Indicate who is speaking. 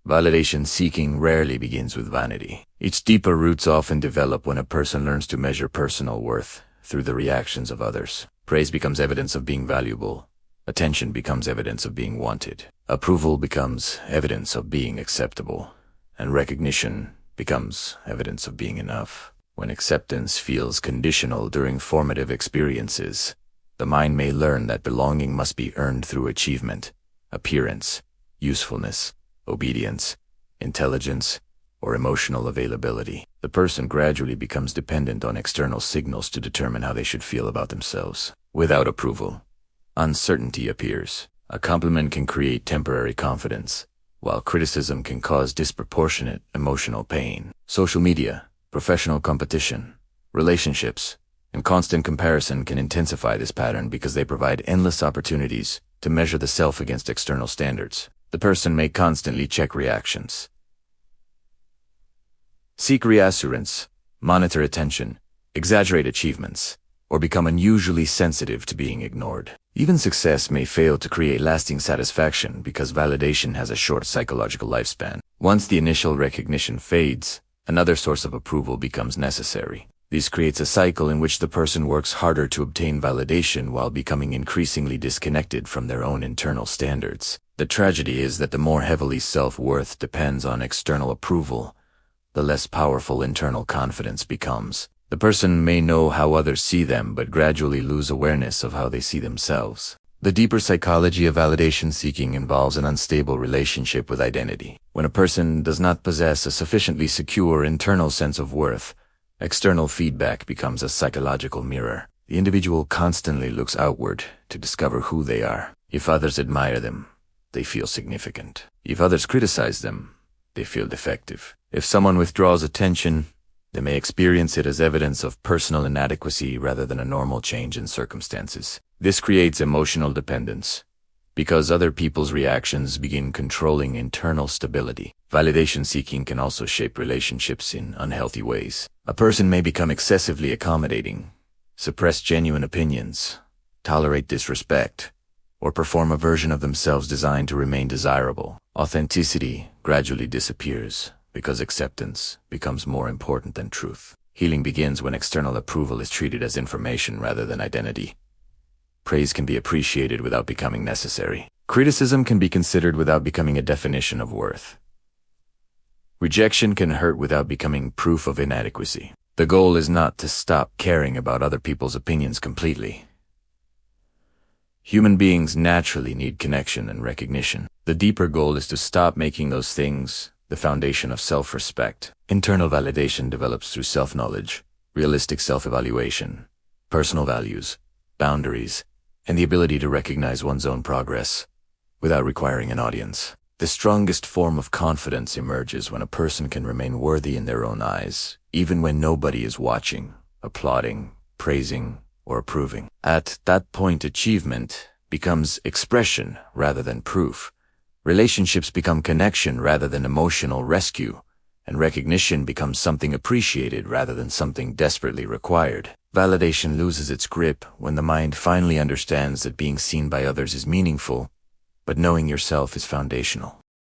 Speaker 1: Validation seeking rarely begins with vanity. Its deeper roots often develop when a person learns to measure personal worth through the reactions of others. Praise becomes evidence of being valuable. Attention becomes evidence of being wanted. Approval becomes evidence of being acceptable. And recognition becomes evidence of being enough. When acceptance feels conditional during formative experiences, the mind may learn that belonging must be earned through achievement, appearance, usefulness, obedience, intelligence, or emotional availability. The person gradually becomes dependent on external signals to determine how they should feel about themselves. Without approval, uncertainty appears. A compliment can create temporary confidence, while criticism can cause disproportionate emotional pain. Social media, professional competition, relationships, and constant comparison can intensify this pattern because they provide endless opportunities to measure the self against external standards. The person may constantly check reactions, seek reassurance, monitor attention, exaggerate achievements, or become unusually sensitive to being ignored. Even success may fail to create lasting satisfaction because validation has a short psychological lifespan. Once the initial recognition fades, another source of approval becomes necessary. This creates a cycle in which the person works harder to obtain validation while becoming increasingly disconnected from their own internal standards. The tragedy is that the more heavily self-worth depends on external approval, the less powerful internal confidence becomes. The person may know how others see them, but gradually lose awareness of how they see themselves. The deeper psychology of validation seeking involves an unstable relationship with identity. When a person does not possess a sufficiently secure internal sense of worth, external feedback becomes a psychological mirror. The individual constantly looks outward to discover who they are. If others admire them, they feel significant. If others criticize them, they feel defective. If someone withdraws attention, they may experience it as evidence of personal inadequacy rather than a normal change in circumstances. This creates emotional dependence, because other people's reactions begin controlling internal stability. Validation seeking can also shape relationships in unhealthy ways. A person may become excessively accommodating, suppress genuine opinions, tolerate disrespect, or perform a version of themselves designed to remain desirable. Authenticity gradually disappears because acceptance becomes more important than truth. Healing begins when external approval is treated as information rather than identity. Praise can be appreciated without becoming necessary. Criticism can be considered without becoming a definition of worth. Rejection can hurt without becoming proof of inadequacy. The goal is not to stop caring about other people's opinions completely. Human beings naturally need connection and recognition. The deeper goal is to stop making those things the foundation of self-respect. Internal validation develops through self-knowledge, realistic self-evaluation, personal values, boundaries, and the ability to recognize one's own progress without requiring an audience. The strongest form of confidence emerges when a person can remain worthy in their own eyes, even when nobody is watching, applauding, praising, or approving. At that point, achievement becomes expression rather than proof. Relationships become connection rather than emotional rescue, and recognition becomes something appreciated rather than something desperately required. Validation loses its grip when the mind finally understands that being seen by others is meaningful, but knowing yourself is foundational.